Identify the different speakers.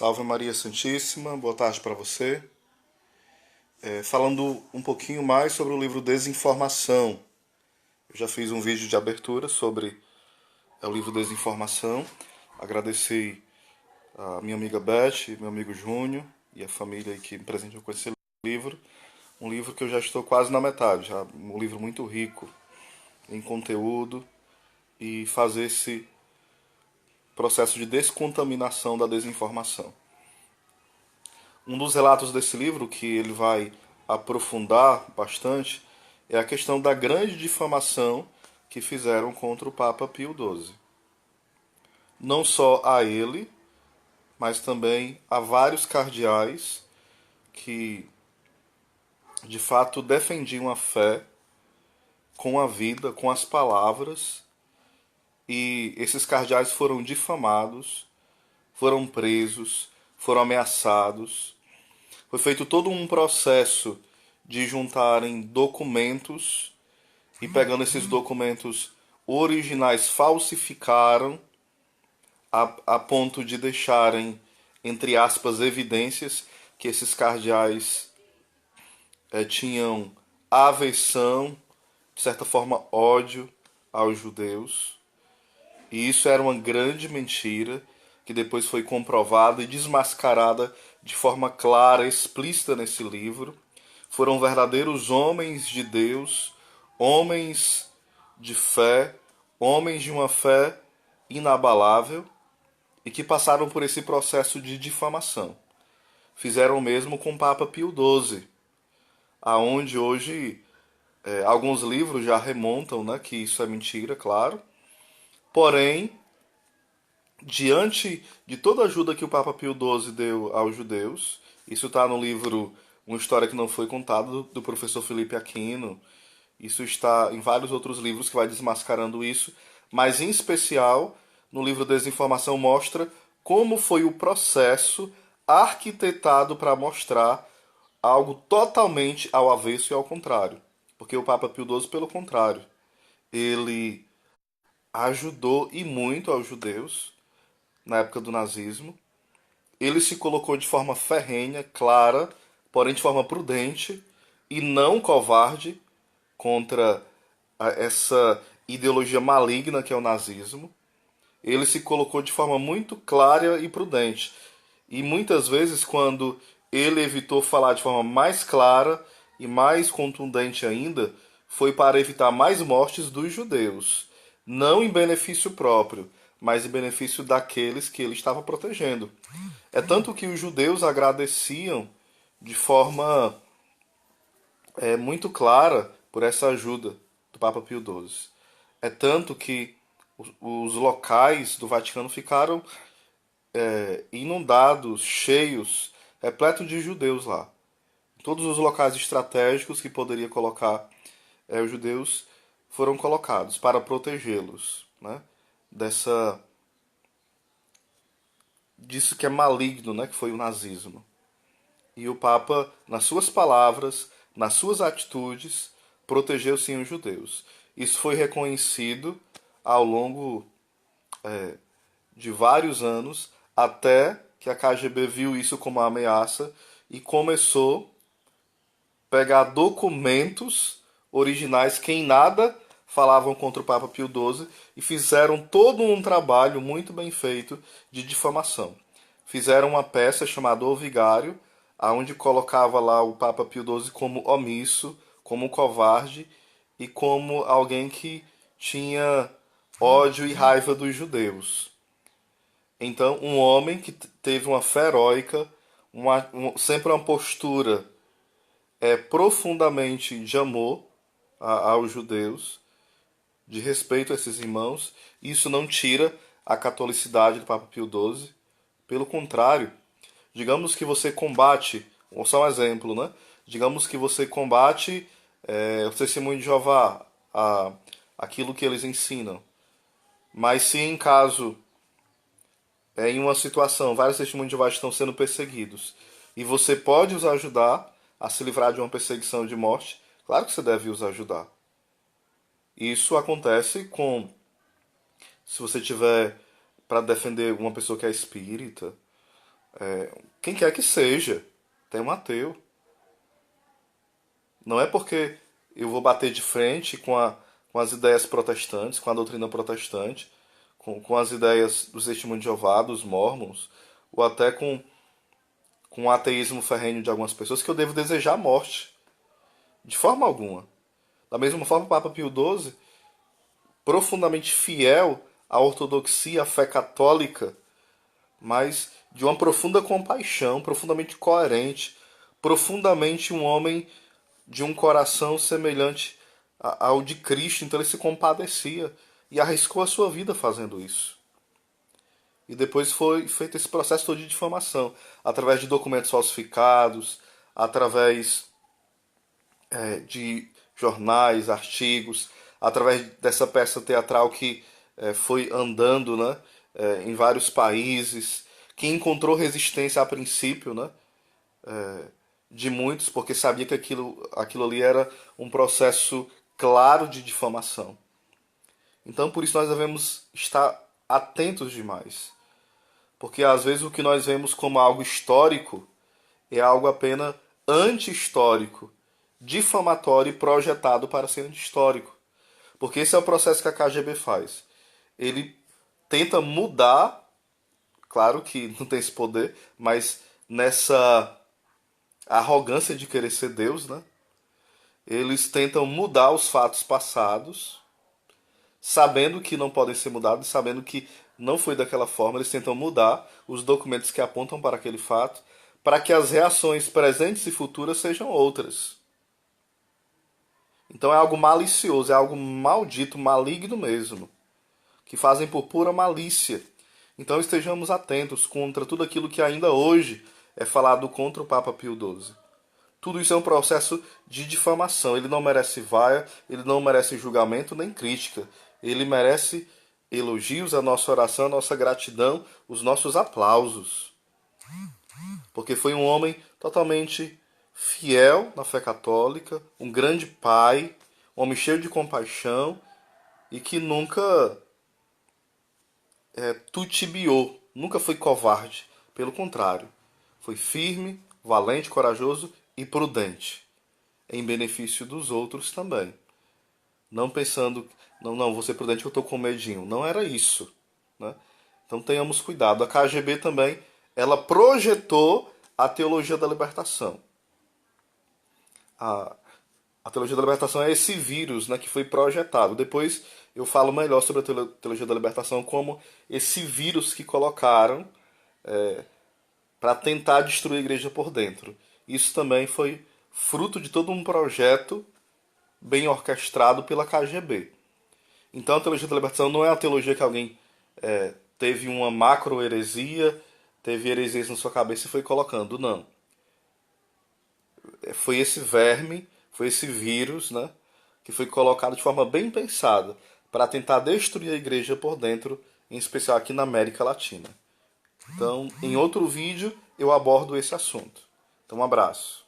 Speaker 1: Salve Maria Santíssima, boa tarde para você. Falando um pouquinho mais sobre o livro Desinformação. Eu já fiz um vídeo de abertura sobre o livro Desinformação. Agradecer a minha amiga Beth, meu amigo Júnior e a família aí que me presenteou com esse livro. Um livro que eu já estou quase na metade, um livro muito rico em conteúdo e fazer esse processo de descontaminação da desinformação. Um dos relatos desse livro que ele vai aprofundar bastante é a questão da grande difamação que fizeram contra o Papa Pio XII. Não só a ele, mas também a vários cardeais que de fato defendiam a fé com a vida, com as palavras, e esses cardeais foram difamados, foram presos, foram ameaçados. Foi feito todo um processo de juntarem documentos e pegando esses documentos originais falsificaram a ponto de deixarem, entre aspas, evidências que esses cardeais tinham aversão, de certa forma ódio aos judeus. E isso era uma grande mentira que depois foi comprovada e desmascarada de forma clara, explícita nesse livro. Foram verdadeiros homens de Deus, homens de fé, homens de uma fé inabalável e que passaram por esse processo de difamação. Fizeram o mesmo com o Papa Pio XII, aonde hoje alguns livros já remontam, né, que isso é mentira, claro. Porém, diante de toda a ajuda que o Papa Pio XII deu aos judeus, isso está no livro Uma História que Não Foi Contada, do professor Felipe Aquino, isso está em vários outros livros que vai desmascarando isso, mas em especial no livro Desinformação mostra como foi o processo arquitetado para mostrar algo totalmente ao avesso e ao contrário. Porque o Papa Pio XII, pelo contrário, ele ajudou e muito aos judeus na época do nazismo. Ele se colocou de forma ferrenha, clara, porém de forma prudente e não covarde contra essa ideologia maligna que é o nazismo. Ele se colocou de forma muito clara e prudente. E muitas vezes, quando ele evitou falar de forma mais clara e mais contundente ainda, foi para evitar mais mortes dos judeus. Não em benefício próprio, mas em benefício daqueles que ele estava protegendo. É tanto que os judeus agradeciam de forma muito clara por essa ajuda do Papa Pio XII. É tanto que os locais do Vaticano ficaram inundados, cheios, repleto de judeus lá. Todos os locais estratégicos que poderia colocar os judeus foram colocados para protegê-los, né, dessa disso que é maligno, né, que foi o nazismo. E o Papa, nas suas palavras, nas suas atitudes, protegeu sim os judeus. Isso foi reconhecido ao longo de vários anos, até que a KGB viu isso como uma ameaça e começou a pegar documentos originais que em nada falavam contra o Papa Pio XII e fizeram todo um trabalho muito bem feito de difamação. Fizeram uma peça chamada O Vigário, aonde colocava lá o Papa Pio XII como omisso, como covarde e como alguém que tinha ódio e raiva dos judeus. Então, um homem que teve uma fé heróica, sempre uma postura profundamente de amor aos judeus, de respeito a esses irmãos, isso não tira a catolicidade do Papa Pio XII. Pelo contrário, digamos que você combate, só um exemplo, né? Digamos que você combate o testemunho de Jeová, aquilo que eles ensinam. Mas se em caso, em uma situação, vários testemunhos de Jeová estão sendo perseguidos, e você pode os ajudar a se livrar de uma perseguição de morte, claro que você deve os ajudar. Isso acontece se você tiver para defender uma pessoa que é espírita, Quem quer que seja, tem um ateu. Não é porque eu vou bater de frente com as ideias protestantes, com a doutrina protestante, com as ideias dos testemunhos de Jeová, dos mormons, ou até com o ateísmo ferrenho de algumas pessoas, que eu devo desejar a morte. De forma alguma. Da mesma forma, o Papa Pio XII, profundamente fiel à ortodoxia, à fé católica, mas de uma profunda compaixão, profundamente coerente, profundamente um homem de um coração semelhante ao de Cristo. Então ele se compadecia e arriscou a sua vida fazendo isso. E depois foi feito esse processo todo de difamação, através de documentos falsificados, através de jornais, artigos, através dessa peça teatral que foi andando, né, em vários países, que encontrou resistência a princípio, né, de muitos, porque sabia que aquilo ali era um processo claro de difamação. Então, por isso, nós devemos estar atentos demais. Porque às vezes o que nós vemos como algo histórico é algo apenas anti-histórico, difamatório e projetado para ser anti-histórico. Porque esse é o processo que a KGB faz. Ele tenta mudar, claro que não tem esse poder, mas nessa arrogância de querer ser Deus, né? Eles tentam mudar os fatos passados, sabendo que não podem ser mudados, sabendo que não foi daquela forma, eles tentam mudar os documentos que apontam para aquele fato, para que as reações presentes e futuras sejam outras. Então é algo malicioso, é algo maldito, maligno mesmo, que fazem por pura malícia. Então estejamos atentos contra tudo aquilo que ainda hoje é falado contra o Papa Pio XII. Tudo isso é um processo de difamação. Ele não merece vaia, ele não merece julgamento nem crítica. Ele merece elogios, a nossa oração, a nossa gratidão, os nossos aplausos. Porque foi um homem totalmente fiel na fé católica, um grande pai, um homem cheio de compaixão e que nunca tutibiou, nunca foi covarde. Pelo contrário, foi firme, valente, corajoso e prudente, em benefício dos outros também. Não pensando, não, vou ser prudente que eu estou com medinho. Não era isso. Né? Então tenhamos cuidado. A KGB também, ela projetou a teologia da libertação. A, a teologia da libertação é esse vírus, né, que foi projetado. Depois eu falo melhor sobre a teologia da libertação como esse vírus que colocaram para tentar destruir a igreja por dentro. Isso também foi fruto de todo um projeto bem orquestrado pela KGB. Então a teologia da libertação não é a teologia que alguém teve uma macro heresia, teve heresias na sua cabeça e foi colocando. Não. Foi esse verme, foi esse vírus, né, que foi colocado de forma bem pensada para tentar destruir a igreja por dentro, em especial aqui na América Latina. Então, em outro vídeo, eu abordo esse assunto. Então, um abraço.